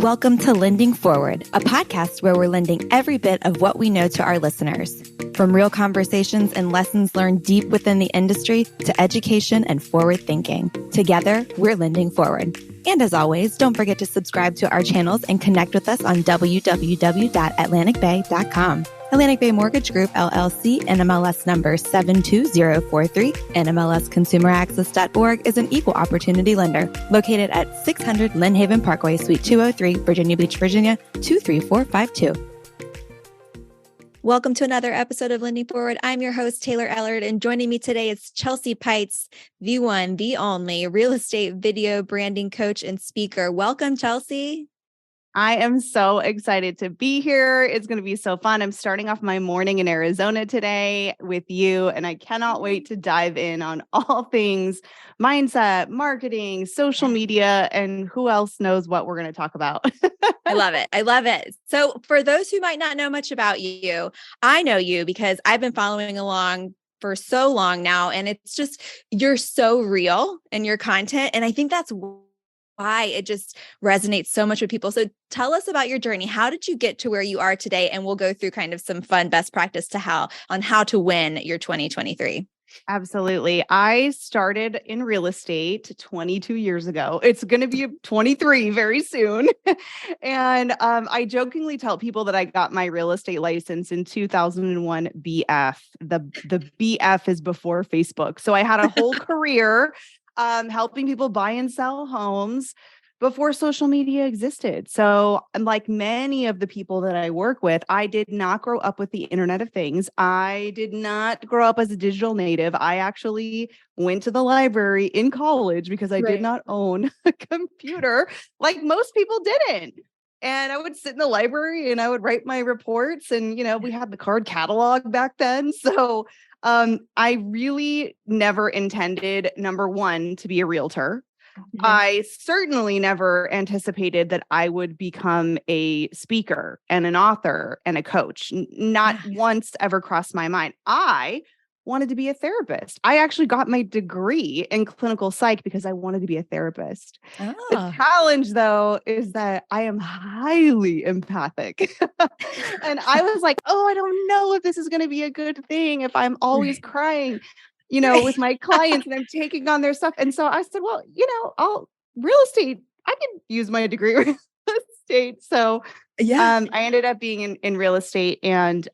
Welcome to Lending Forward, a podcast where we're lending every bit of what we know to our listeners. From real conversations and lessons learned deep within the industry to education and forward thinking. Together, we're lending forward. And as always, don't forget to subscribe to our channels and connect with us on www.atlanticbay.com. Atlantic Bay Mortgage Group, LLC, NMLS number 72043, NMLSconsumeraccess.org is an equal opportunity lender located at 600 Lynn Haven Parkway, Suite 203, Virginia Beach, Virginia, 23452. Welcome to another episode of Lending Forward. I'm your host, Taylor Ellard, and joining me today is Chelsea Peitz, the one, the only real estate video branding coach and speaker. Welcome, Chelsea. I am so excited to be here. It's going to be so fun. I'm starting off my morning in Arizona today with you, and I cannot wait to dive in on all things mindset, marketing, social media, and who else knows what we're going to talk about. I love it. I love it. So for those who might not know much about you, I know you because I've been following along for so long now, and it's just, you're so real in your content. And I think that's why it just resonates so much with people. So tell us about your journey. How did you get to where you are today? And we'll go through kind of some fun best practice on how to win your 2023. Absolutely. I started in real estate 22 years ago. It's going to be 23 very soon. And I jokingly tell people that I got my real estate license in 2001 BF. The BF is before Facebook. So I had a whole career helping people buy and sell homes before social media existed. So like many of the people that I work with, I did not grow up with the Internet of Things. I did not grow up as a digital native. I actually went to the library in college because I did not own a computer like most people didn't. And I would sit in the library and I would write my reports. And, we had the card catalog back then. So I really never intended, number one, to be a realtor. Mm-hmm. I certainly never anticipated that I would become a speaker and an author and a coach. Not once ever crossed my mind. I wanted to be a therapist. I actually got my degree in clinical psych because I wanted to be a therapist. Oh. The challenge, though, is that I am highly empathic. And I was like, I don't know if this is going to be a good thing if I'm always crying, with my clients and I'm taking on their stuff. And so I said, well, real estate, I can use my degree in real estate. So I ended up being in real estate and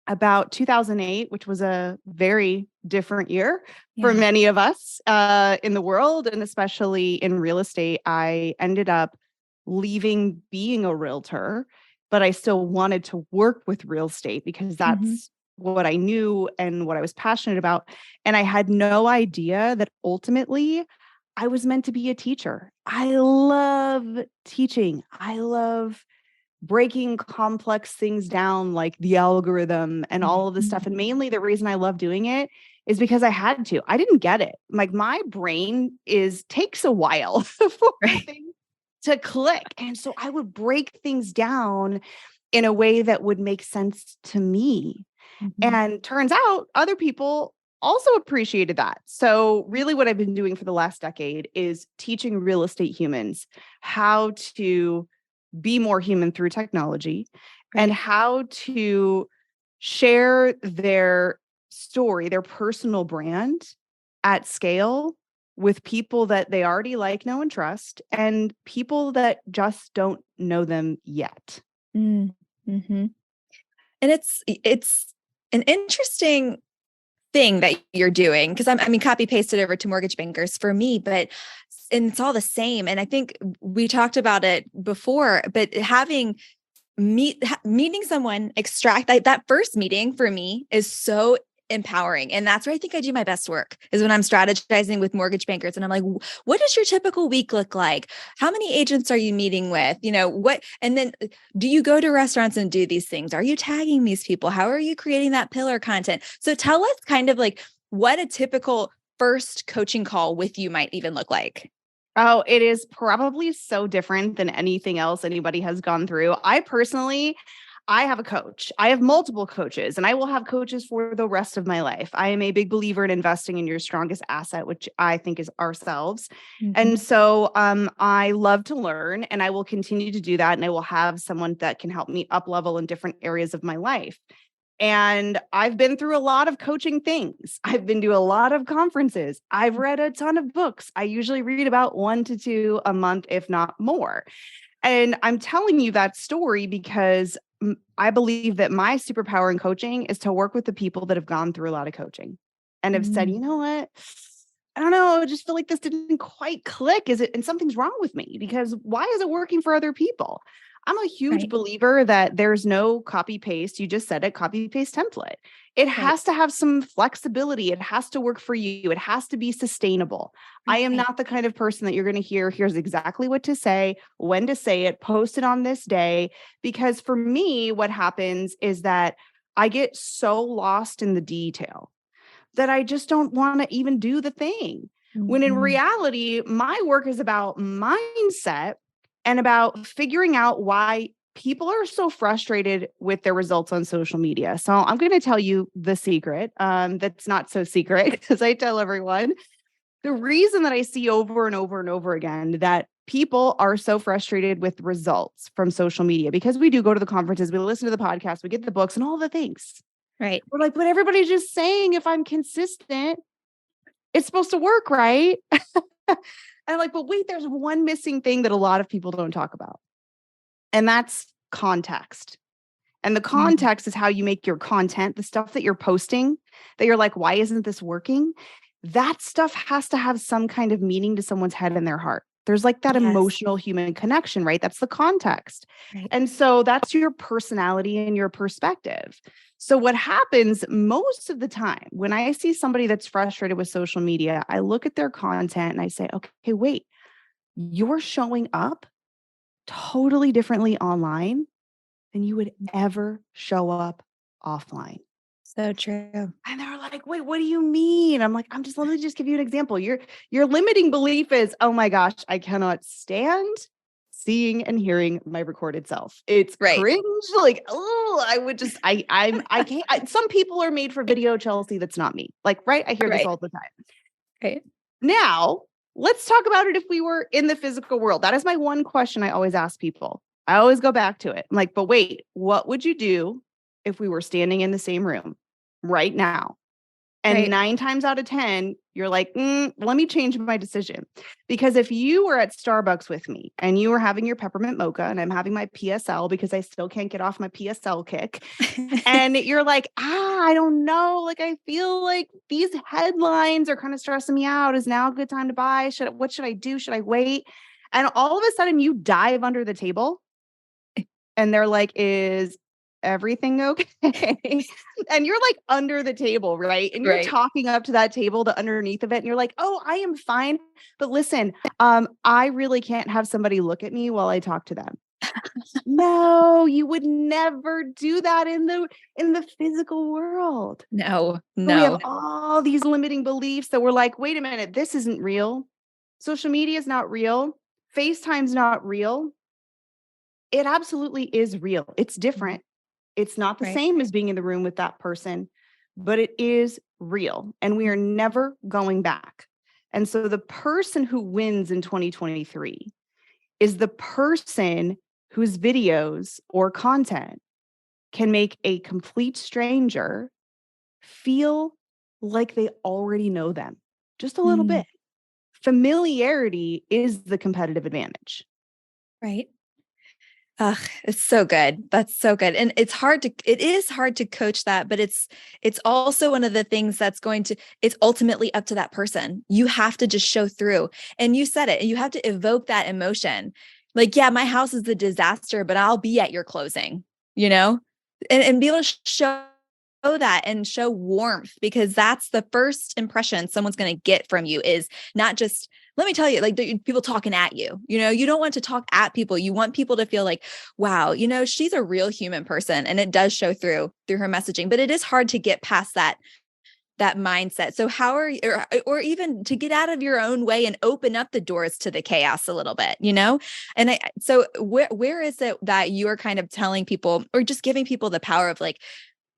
about 2008, which was a very different year for many of us in the world, and especially in real estate, I ended up leaving being a realtor, but I still wanted to work with real estate because that's what I knew and what I was passionate about. And I had no idea that ultimately I was meant to be a teacher. I love teaching. I love breaking complex things down like the algorithm and all of this stuff. And mainly the reason I love doing it is because I had to. I didn't get it. Like my brain takes a while for things to click. And so I would break things down in a way that would make sense to me. Mm-hmm. And turns out other people also appreciated that. So really what I've been doing for the last decade is teaching real estate humans how to be more human through technology and how to share their story, their personal brand at scale with people that they already like, know, and trust, and people that just don't know them yet. Mm-hmm. And it's an interesting thing that you're doing because copy pasted over to mortgage bankers for me, and it's all the same. And I think we talked about it before, but meeting someone, that first meeting for me is so empowering. And that's where I think I do my best work is when I'm strategizing with mortgage bankers. And I'm like, what does your typical week look like? How many agents are you meeting with? And then do you go to restaurants and do these things? Are you tagging these people? How are you creating that pillar content? So tell us kind of like what a typical first coaching call with you might even look like. Oh, it is probably so different than anything else anybody has gone through. I personally, I have a coach. I have multiple coaches, and I will have coaches for the rest of my life. I am a big believer in investing in your strongest asset, which I think is ourselves. Mhm. And so I love to learn, and I will continue to do that. And I will have someone that can help me up level in different areas of my life. And I've been through a lot of coaching things. I've been to a lot of conferences. I've read a ton of books. I usually read about 1 to 2 a month, if not more. And I'm telling you that story because I believe that my superpower in coaching is to work with the people that have gone through a lot of coaching and have said, you Mm. know what? I don't know. I just feel like this didn't quite click. Is it? And something's wrong with me because why is it working for other people? I'm a huge Right. believer that there's no copy paste. You just said it, copy paste template. It Right. has to have some flexibility. It has to work for you. It has to be sustainable. I am Right. not the kind of person that you're going to hear, here's exactly what to say, when to say it, post it on this day. Because for me, what happens is that I get so lost in the detail that I just don't want to even do the thing. When in Mhm. reality, my work is about mindset and about figuring out why people are so frustrated with their results on social media. So I'm going to tell you the secret that's not so secret because I tell everyone the reason that I see over and over and over again that people are so frustrated with results from social media because we do go to the conferences, we listen to the podcast, we get the books and all the things. Right. We're like, but everybody's just saying if I'm consistent, it's supposed to work, right? And I'm like, but wait, there's one missing thing that a lot of people don't talk about, and that's context. And the Mhm. context is how you make your content, the stuff that you're posting, that you're like, why isn't this working? That stuff has to have some kind of meaning to someone's head and their heart. There's like that Yes. emotional human connection, right? That's the context. Right. And so that's your personality and your perspective. So, what happens most of the time when I see somebody that's frustrated with social media, I look at their content and I say, okay, wait, you're showing up totally differently online than you would ever show up offline. So true. And they're like, wait, what do you mean? I'm like, let me just give you an example. Your limiting belief is, oh my gosh, I cannot stand seeing and hearing my recorded self. It's Right. cringe. Like, oh, I would just, I can't. Some people are made for video, Chelsea. That's not me. Like, right? I hear this Right. all the time. Right. Now, let's talk about it if we were in the physical world. That is my one question I always ask people. I always go back to it. I'm like, but wait, what would you do if we were standing in the same room right now? And Right. 9 times out of 10, you're like, let me change my decision. Because if you were at Starbucks with me and you were having your peppermint mocha and I'm having my PSL because I still can't get off my PSL kick, and you're like, I don't know. Like, I feel like these headlines are kind of stressing me out. Is now a good time to buy? What should I do? Should I wait? And all of a sudden you dive under the table and they're like, is everything okay? And you're like under the table, right? And you're Right. talking up to that table, the underneath of it, and you're like, oh, I am fine. But listen, I really can't have somebody look at me while I talk to them. No, you would never do that in the physical world. No. But we have No. all these limiting beliefs that we're like, wait a minute, this isn't real. Social media is not real. FaceTime's not real. It absolutely is real. It's different. It's not the Right. same as being in the room with that person, but it is real. And we are never going back. And so the person who wins in 2023 is the person whose videos or content can make a complete stranger feel like they already know them just a little Mm. bit. Familiarity is the competitive advantage. Right. Ugh, it's so good. That's so good. And it is hard to coach that, but it's also one of the things it's ultimately up to that person. You have to just show through. And you said it, and you have to evoke that emotion. Like, yeah, my house is a disaster, but I'll be at your closing, you know? And be able to show that and show warmth, because that's the first impression someone's going to get from you, is not just, let me tell you, like, people talking at you. You don't want to talk at people. You want people to feel like, wow, she's a real human person, and it does show through her messaging. But it is hard to get past that that mindset. So how are you, or even to get out of your own way and open up the doors to the chaos a little bit, you know? And so where is it that you're kind of telling people or just giving people the power of like,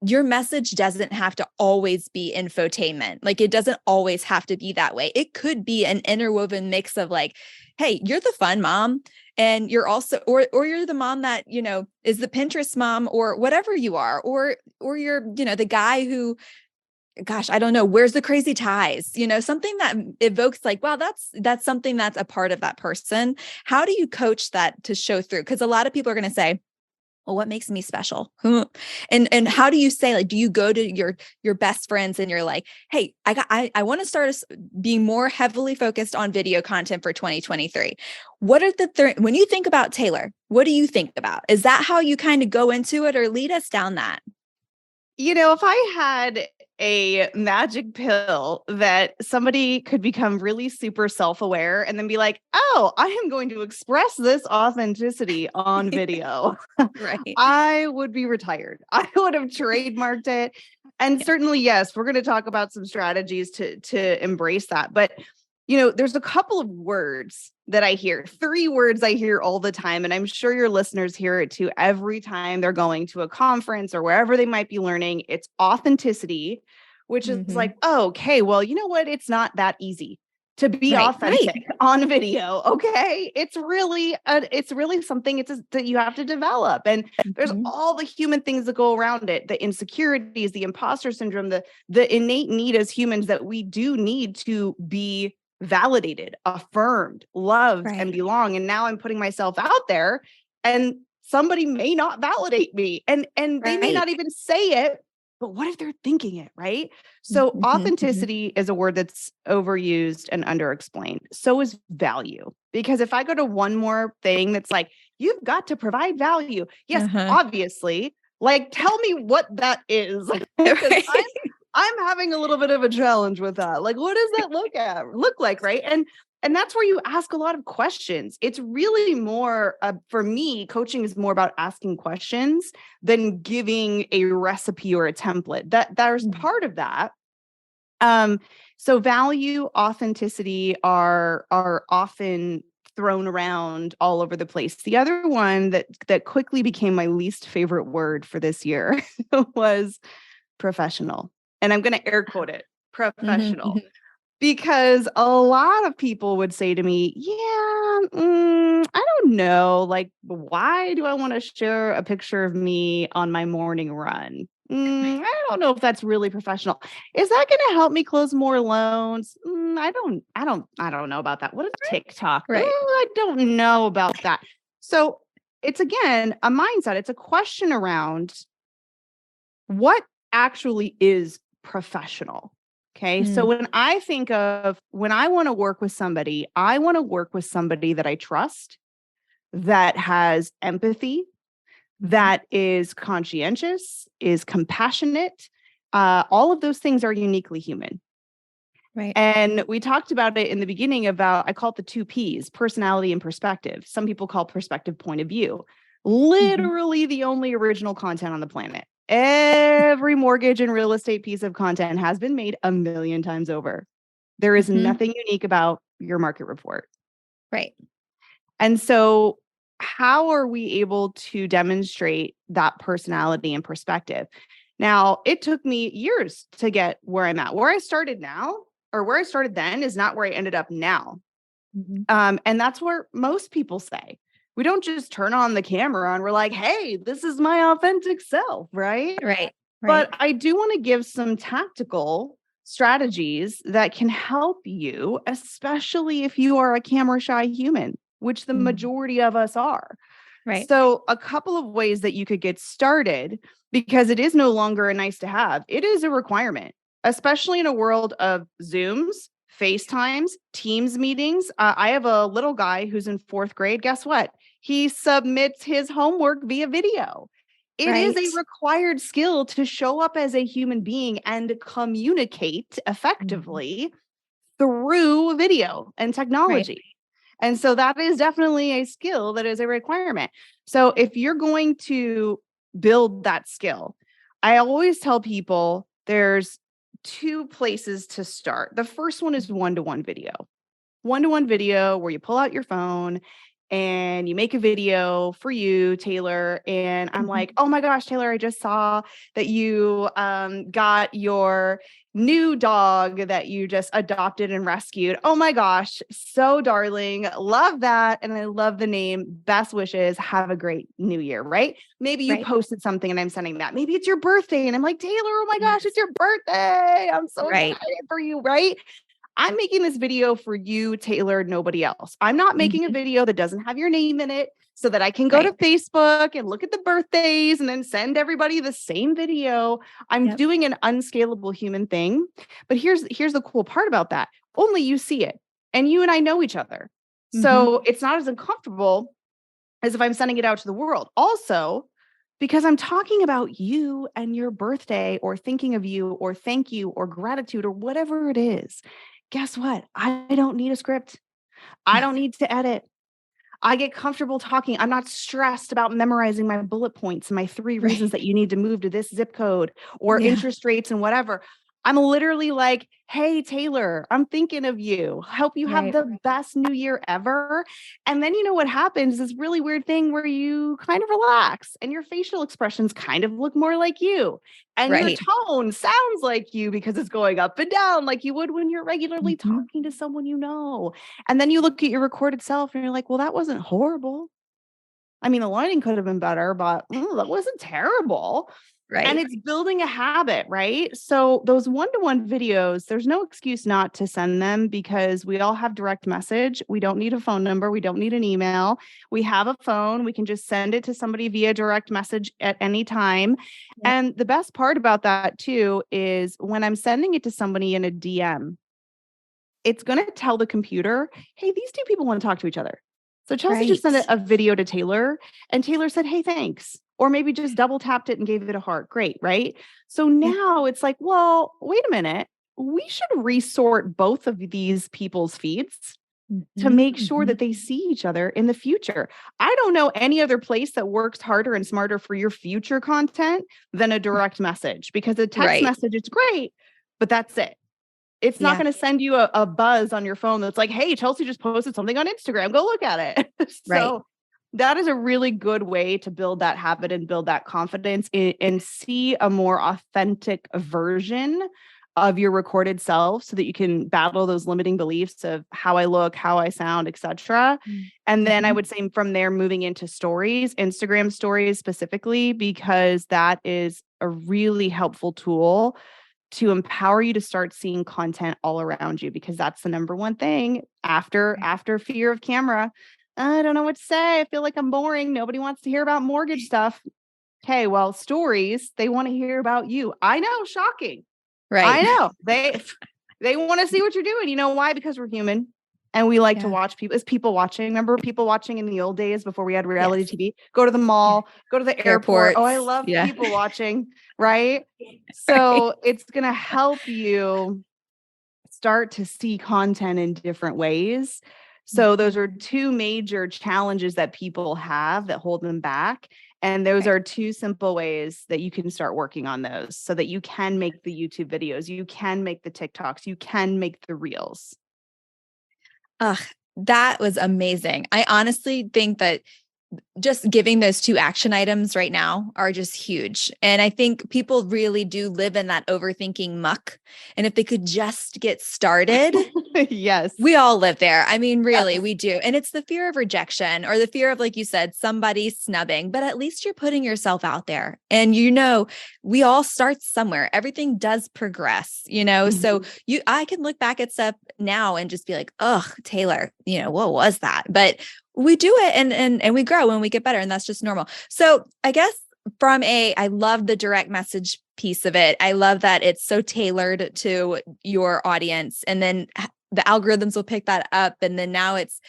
your message doesn't have to always be infotainment. Like it doesn't always have to be that way. It could be an interwoven mix of like, hey, you're the fun mom and you're also or you're the mom that, you know, is the Pinterest mom or whatever you are, or you're, you know, the guy who, gosh, I don't know, wears the crazy ties, you know, something that evokes like, wow, that's something that's a part of that person. How do you coach that to show through? Because a lot of people are going to say, well, what makes me special? And how do you say, like, do you go to your best friends and you're like, hey, I want to start being more heavily focused on video content for 2023. What are when you think about Taylor, what do you think about? Is that how you kind of go into it, or lead us down that? You know, if I had a magic pill that somebody could become really super self-aware and then be like, oh, I am going to express this authenticity on video, Right. I would be retired. I would have trademarked it. And Yeah. certainly, yes, we're going to talk about some strategies to embrace that. But you know, there's a couple of words that I hear, 3 words I hear all the time. And I'm sure your listeners hear it too every time they're going to a conference or wherever they might be learning. It's authenticity, which is like, oh, okay, well, you know what? It's not that easy to be Right. authentic on video. Okay. It's really something that you have to develop. And there's all the human things that go around it, the insecurities, the imposter syndrome, the innate need as humans that we do need to be validated, affirmed, loved, and belong. And now I'm putting myself out there and somebody may not validate me and they may not even say it, but what if they're thinking it, right? So authenticity is a word that's overused and underexplained. So is value. Because if I go to one more thing that's like, you've got to provide value. Yes, obviously, like tell me what that is. Because I'm having a little bit of a challenge with that. Like, what does that look like, right? And that's where you ask a lot of questions. It's really more, for me, coaching is more about asking questions than giving a recipe or a template. There's part of that. So value, authenticity are often thrown around all over the place. The other one that quickly became my least favorite word for this year was professional. And I'm going to air quote it, professional. Because a lot of people would say to me, yeah, I don't know. Like, why do I want to share a picture of me on my morning run? I don't know if that's really professional. Is that going to help me close more loans? I don't know about that. What is TikTok? Right. I don't know about that. So it's, again, a mindset. It's a question around what actually is professional. Okay. So when I want to work with somebody, I want to work with somebody that I trust, that has empathy, that is conscientious, is compassionate. All of those things are uniquely human. Right. And we talked about it in the beginning about, I call it the 2 Ps, personality and perspective. Some people call perspective point of view. Literally the only original content on the planet. Every mortgage and real estate piece of content has been made a million times over. There is nothing unique about your market report. Right. And so how are we able to demonstrate that personality and perspective? Now, it took me years to get where I'm at. Where I started now, or where I started then, is not where I ended up now. And that's where most people say. We don't just turn on the camera and we're like, hey, this is my authentic self, right? Right. But I do want to give some tactical strategies that can help you, especially if you are a camera shy human, which the majority of us are. Right. So a couple of ways that you could get started, because it is no longer a nice to have, it is a requirement, especially in a world of Zooms, FaceTimes, Teams meetings. I have a little guy who's in 4th grade. Guess what? He submits his homework via video. It is a required skill to show up as a human being and communicate effectively through video and technology. And so that is definitely a skill that is a requirement. So if you're going to build that skill, I always tell people there's two places to start. The first one is one-to-one video. One-to-one video where you pull out your phone and you make a video for you, Taylor. And I'm like, oh my gosh, Taylor, I just saw that you got your new dog that you just adopted and rescued. Oh my gosh, so darling. Love that. And I love the name. Best wishes. Have a great new year, right? Maybe you posted something and I'm sending that. Maybe it's your birthday and I'm like, Taylor, oh my gosh, it's your birthday. I'm so excited for you, right? I'm making this video for you, Taylor, nobody else. I'm not making a video that doesn't have your name in it so that I can go to Facebook and look at the birthdays and then send everybody the same video. I'm doing an unscalable human thing. But here's the cool part about that. Only you see it. And you and I know each other. So it's not as uncomfortable as if I'm sending it out to the world. Also, because I'm talking about you and your birthday or thinking of you or thank you or gratitude or whatever it is. Guess what? I don't need a script. I don't need to edit. I get comfortable talking. I'm not stressed about memorizing my bullet points and my 3 reasons that you need to move to this zip code or interest rates and whatever. I'm literally like, hey, Taylor, I'm thinking of you. Hope you have the best new year ever. And then you know what happens? This really weird thing where you kind of relax and your facial expressions kind of look more like you. And your tone sounds like you because it's going up and down like you would when you're regularly talking to someone you know. And then you look at your recorded self and you're like, well, that wasn't horrible. I mean, the lighting could have been better, but that wasn't terrible. And it's building a habit, right? So those one-to-one videos, there's no excuse not to send them because we all have direct message. We don't need a phone number. We don't need an email. We have a phone. We can just send it to somebody via direct message at any time. And the best part about that too is when I'm sending it to somebody in a DM, it's going to tell the computer, hey, these two people want to talk to each other. So Chelsea just sent a video to Taylor and Taylor said, hey, thanks. Or maybe just double tapped it and gave it a heart. Great, right? So now it's like, well, wait a minute. We should resort both of these people's feeds to make sure that they see each other in the future. I don't know any other place that works harder and smarter for your future content than a direct message because a text message is great, but that's it. It's not going to send you a buzz on your phone that's like, hey, Chelsea just posted something on Instagram. Go look at it. So that is a really good way to build that habit and build that confidence and see a more authentic version of your recorded self so that you can battle those limiting beliefs of how I look, how I sound, etc. And then I would say from there, moving into stories, Instagram stories specifically, because that is a really helpful tool to empower you to start seeing content all around you, because that's the number one thing after fear of camera. I don't know what to say. I feel like I'm boring. Nobody wants to hear about mortgage stuff. Okay, well, stories, they want to hear about you. I know, shocking. I know. They want to see what you're doing. You know why? Because we're human and we like to watch people. It's people watching. Remember people watching in the old days before we had reality TV? Go to the mall, go to the airport. Oh, I love people watching, right? So it's going to help you start to see content in different ways. So those are 2 major challenges that people have that hold them back. And those are 2 simple ways that you can start working on those so that you can make the YouTube videos, you can make the TikToks, you can make the reels. That was amazing. I honestly think that just giving those 2 action items right now are just huge. And I think people really do live in that overthinking muck. And if they could just get started, we all live there. I mean, really, we do. And it's the fear of rejection or the fear of, like you said, somebody snubbing, but at least you're putting yourself out there. And, we all start somewhere. Everything does progress, so I can look back at stuff now and just be like, oh, Taylor, what was that? But we do it and we grow and we get better, and that's just normal. So I guess I love the direct message piece of it. I love that it's so tailored to your audience, and then the algorithms will pick that up. And then now it's,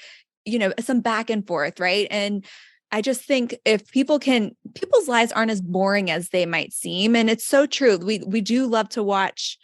some back and forth. Right. And I just think if people's lives aren't as boring as they might seem. And it's so true. We do love to watch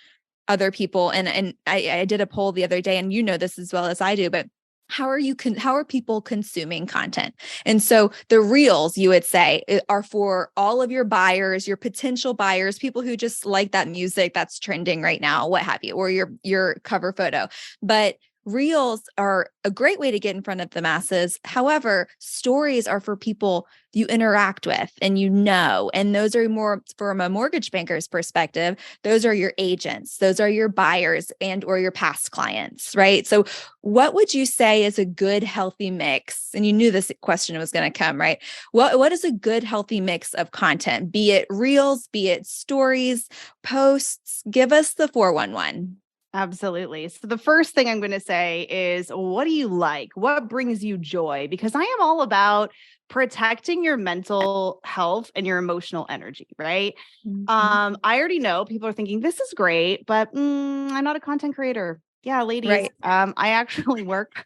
other people. And I did a poll the other day, and this as well as I do, but how are people consuming content? And so the reels, you would say, are for all of your buyers, your potential buyers, people who just like that music that's trending right now, what have you, or your cover photo. But reels are a great way to get in front of the masses. However, stories are for people you interact with and and those are more from a mortgage banker's perspective. Those are your agents, those are your buyers and or your past clients, right? So what would you say is a good healthy mix? And you knew this question was going to come, right? What is a good healthy mix of content? Be it reels, be it stories, posts, give us the 411. Absolutely. So the first thing I'm going to say is, what do you like? What brings you joy? Because I am all about protecting your mental health and your emotional energy, right? Mm-hmm. I already know people are thinking this is great, but I'm not a content creator. Yeah, ladies, Right. I actually work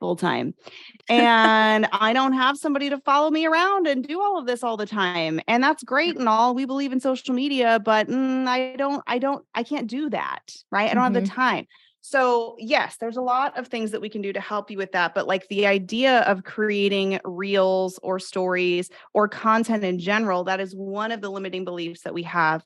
full time. And I don't have somebody to follow me around and do all of this all the time. And that's great and all. We believe in social media, but I can't do that. Right. I don't have the Mm-hmm. time. So yes, there's a lot of things that we can do to help you with that. But like the idea of creating reels or stories or content in general, that is one of the limiting beliefs that we have.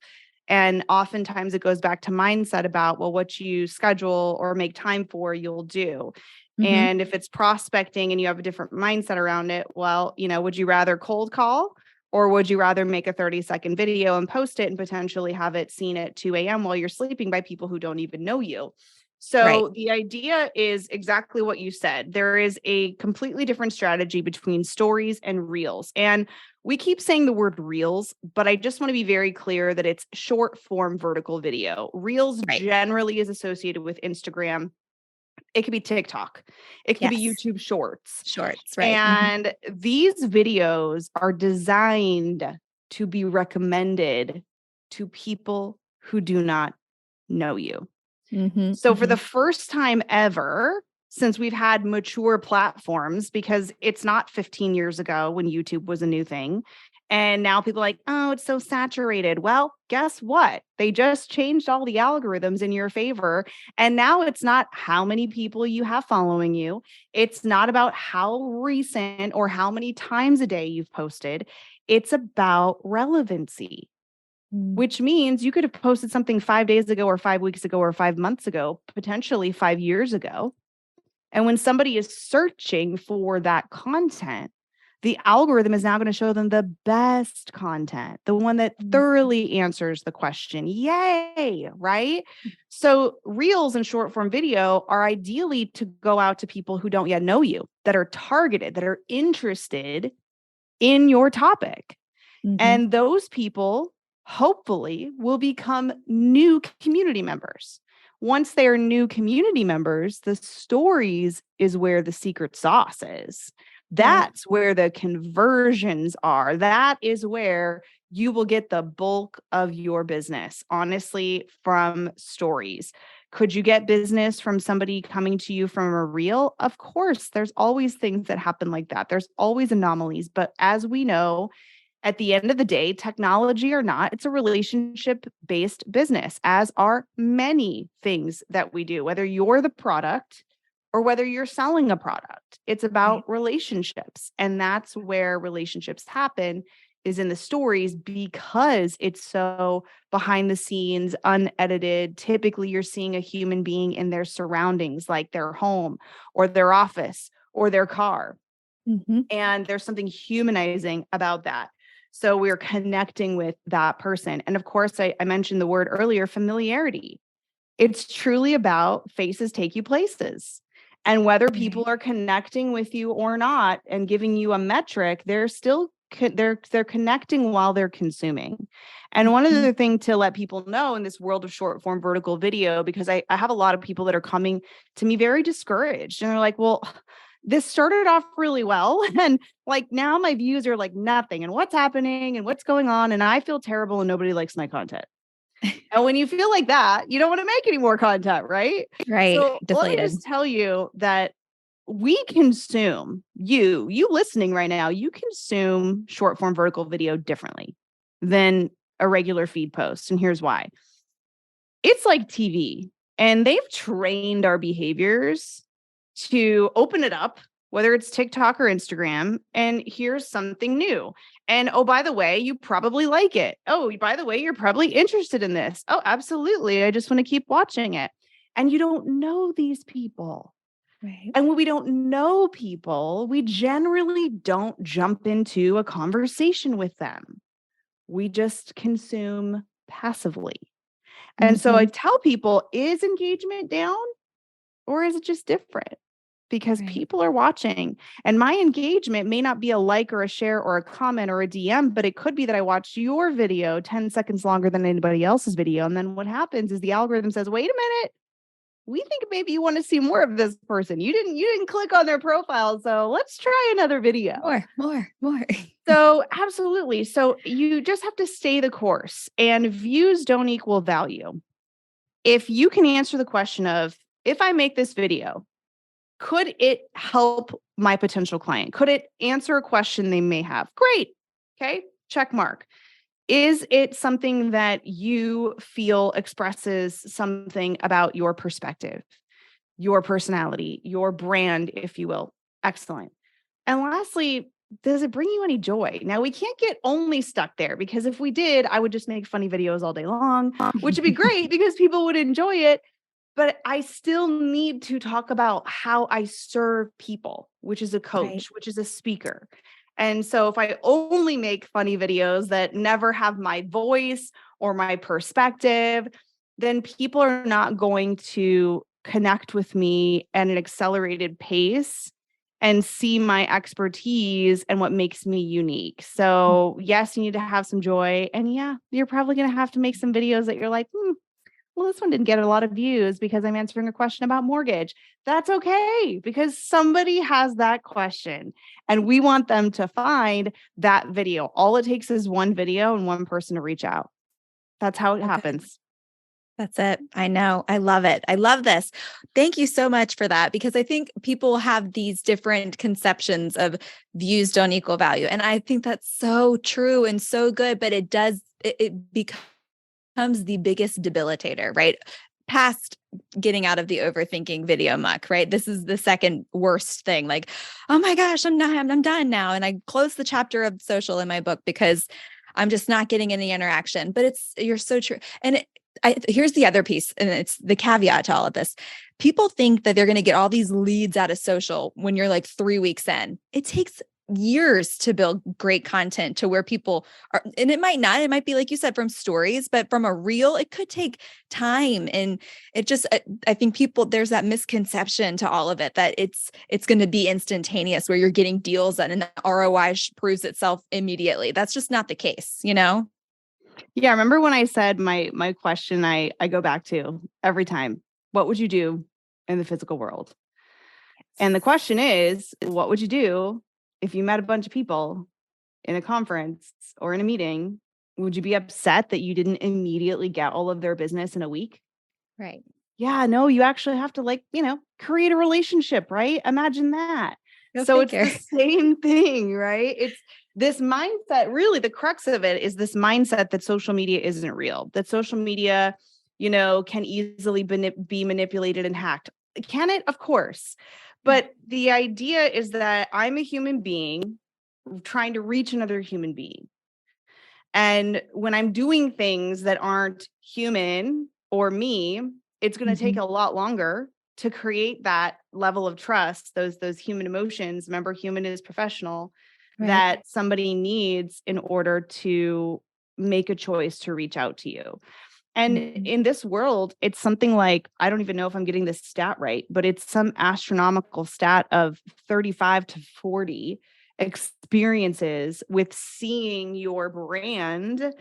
And oftentimes it goes back to mindset about, well, what you schedule or make time for, you'll do. Mm-hmm. And if it's prospecting and you have a different mindset around it, well, would you rather cold call or would you rather make a 30-second video and post it and potentially have it seen at 2 a.m. while you're sleeping by people who don't even know you? Right. So the idea is exactly what you said. There is a completely different strategy between stories and reels. And we keep saying the word reels, but I just want to be very clear that it's short form vertical video. Reels Right. generally is associated with Instagram. It could be TikTok. It could be Yes. YouTube Shorts. Shorts. Right. Mm-hmm. And these videos are designed to be recommended to people who do not know you. Mm-hmm. So for Mm-hmm. the first time ever, since we've had mature platforms, because it's not 15 years ago when YouTube was a new thing. And now people are like, oh, it's so saturated. Well, guess what? They just changed all the algorithms in your favor. And now it's not how many people you have following you. It's not about how recent or how many times a day you've posted. It's about relevancy, which means you could have posted something 5 days ago or 5 weeks ago or 5 months ago, potentially 5 years ago. And when somebody is searching for that content, the algorithm is now going to show them the best content, the one that Mm-hmm. thoroughly answers the question. Yay, right? So, reels and short form video are ideally to go out to people who don't yet know you, that are targeted, that are interested in your topic. Mm-hmm. And those people hopefully will become new community members. Once they are new community members, the stories is where the secret sauce is. Right. That's where the conversions are. That is where you will get the bulk of your business, honestly, from stories. Could you get business from somebody coming to you from a reel? Of course, there's always things that happen like that. There's always anomalies. But as we know, at the end of the day, technology or not, it's a relationship based business, as are many things that we do, whether you're the product or whether you're selling a product. It's Right. about relationships. And that's where relationships happen, is in the stories, because it's so behind the scenes, unedited. Typically, you're seeing a human being in their surroundings, like their home or their office or their car. Mm-hmm. And there's something humanizing about that. So we're connecting with that person. And of course, I mentioned the word earlier, familiarity. It's truly about faces take you places. And whether people Right. are connecting with you or not and giving you a metric, they're still they're connecting while they're consuming. And one Mm-hmm. other thing to let people know in this world of short form vertical video, because I have a lot of people that are coming to me very discouraged, and they're like, well, this started off really well, and like now my views are like nothing, and what's happening and what's going on, and I feel terrible and nobody likes my content. And when you feel like that, you don't want to make any more content, right? Right. So let me Deflated. just tell you that we consume, you listening right now, you consume short form vertical video differently than a regular feed post. And here's why. It's like TV, and they've trained our behaviors to open it up, whether it's TikTok or Instagram, and here's something new. And oh, by the way, you probably like it. Oh, by the way, you're probably interested in this. Oh, absolutely. I just want to keep watching it. And you don't know these people. Right. And when we don't know people, we generally don't jump into a conversation with them. We just consume passively. And so I tell people, is engagement down or is it just different? Because Right. people are watching, and my engagement may not be a like or a share or a comment or a DM, but it could be that I watched your video 10 seconds longer than anybody else's video. And then what happens is the algorithm says, wait a minute, we think maybe you want to see more of this person. You didn't click on their profile. So let's try another video. More. So absolutely. So you just have to stay the course, and views don't equal value. If you can answer the question of, if I make this video, could it help my potential client? Could it answer a question they may have? Great. Okay. Check mark. Is it something that you feel expresses something about your perspective, your personality, your brand, if you will? Excellent. And lastly, does it bring you any joy? Now, we can't get only stuck there, because if we did, I would just make funny videos all day long, which would be great because people would enjoy it. But I still need to talk about how I serve people, which is a coach, Right. which is a speaker. And so if I only make funny videos that never have my voice or my perspective, then people are not going to connect with me at an accelerated pace and see my expertise and what makes me unique. So yes, you need to have some joy. And yeah, you're probably going to have to make some videos that you're like, well, this one didn't get a lot of views because I'm answering a question about mortgage. That's okay, because somebody has that question and we want them to find that video. All it takes is one video and one person to reach out. That's how it Okay. happens. That's it. I know. I love it. I love this. Thank you so much for that, because I think people have these different conceptions of views don't equal value. And I think that's so true and so good, but it becomes the biggest debilitator, right? Past getting out of the overthinking video muck, right? This is the second worst thing. Like, oh my gosh, I'm done now. And I close the chapter of social in my book because I'm just not getting any interaction. But you're so true. And here's the other piece, and it's the caveat to all of this. People think that they're going to get all these leads out of social when you're like 3 weeks in. It takes years to build great content to where people are, and it might be like you said, from stories, but from a reel, it could take time. And I think there's that misconception to all of it that it's going to be instantaneous where you're getting deals done and the ROI proves itself immediately. That's just not the case, you know? Yeah, remember when I said my question I go back to every time, what would you do in the physical world? And the question is, what would you do if you met a bunch of people in a conference or in a meeting? Would you be upset that you didn't immediately get all of their business in a week? Right. Yeah, no, you actually have to create a relationship, right? Imagine that. Go So figure. it's the same thing, right? It's this mindset, really the crux of it is this mindset that social media isn't real, that social media, can easily be manipulated and hacked. Can it? Of course. But the idea is that I'm a human being trying to reach another human being. And when I'm doing things that aren't human or me, it's going to take a lot longer to create that level of trust, those human emotions. Remember, human is professional, Right. that somebody needs in order to make a choice to reach out to you. And in this world, it's something like, I don't even know if I'm getting this stat right, but it's some astronomical stat of 35 to 40 experiences with seeing your brand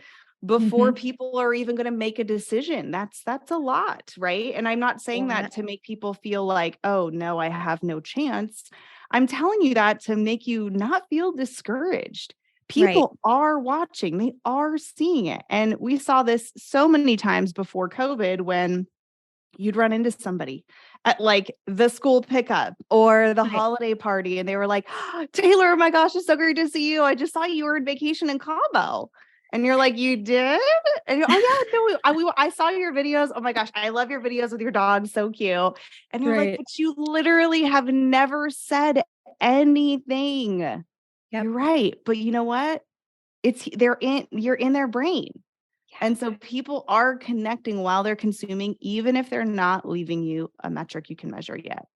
before people are even going to make a decision. That's a lot, right? And I'm not saying that to make people feel like, oh no, I have no chance. I'm telling you that to make you not feel discouraged. People are watching, they are seeing it. And we saw this so many times before COVID when you'd run into somebody at like the school pickup or the holiday party. And they were like, Taylor, oh my gosh, it's so great to see you. I just saw you were on vacation in Cabo. And you're like, you did? And you're, oh yeah, no, I saw your videos. Oh my gosh, I love your videos with your dog. So cute. And you're like, Right. but you literally have never said anything. Yep. You're right. But you know what? You're in their brain. Yeah. And so people are connecting while they're consuming, even if they're not leaving you a metric you can measure yet.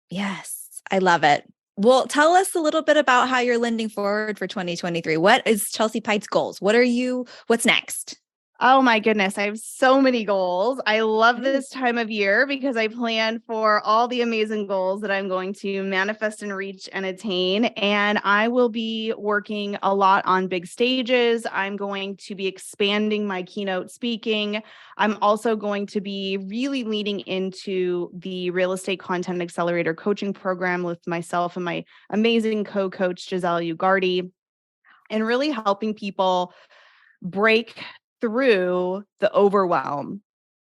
Yes, I love it. Well, tell us a little bit about how you're lending forward for 2023. What is Chelsea Peitz goals? What's next? Oh my goodness, I have so many goals. I love this time of year because I plan for all the amazing goals that I'm going to manifest and reach and attain. And I will be working a lot on big stages. I'm going to be expanding my keynote speaking. I'm also going to be really leaning into the Real Estate Content Accelerator coaching program with myself and my amazing co-coach, Giselle Ugardi, and really helping people break through the overwhelm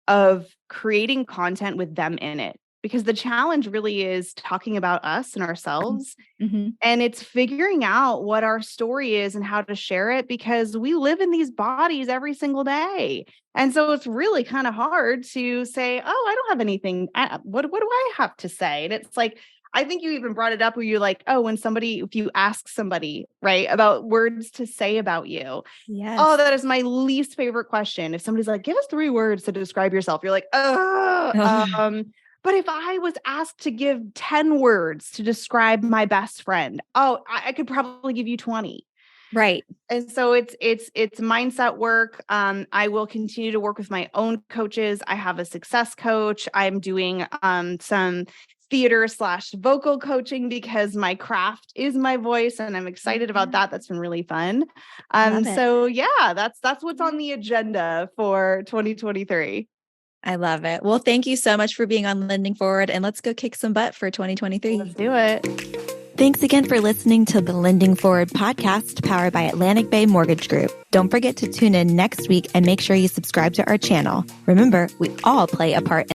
of creating content with them in it. Because the challenge really is talking about us and ourselves. Mm-hmm. And it's figuring out what our story is and how to share it because we live in these bodies every single day. And so it's really kind of hard to say, oh, I don't have anything. What do I have to say? And it's like, I think you even brought it up where you're like, oh, if you ask somebody, right, about words to say about you. Yes. Oh, that is my least favorite question. If somebody's like, give us 3 words to describe yourself, you're like, but if I was asked to give 10 words to describe my best friend, I could probably give you 20. Right. And so it's mindset work. I will continue to work with my own coaches. I have a success coach. I'm doing some theater/vocal coaching because my craft is my voice, and I'm excited about that. That's been really fun. So yeah, that's what's on the agenda for 2023. I love it. Well, thank you so much for being on Lending Forward, and let's go kick some butt for 2023. Let's do it. Thanks again for listening to the Lending Forward podcast powered by Atlantic Bay Mortgage Group. Don't forget to tune in next week and make sure you subscribe to our channel. Remember, we all play a part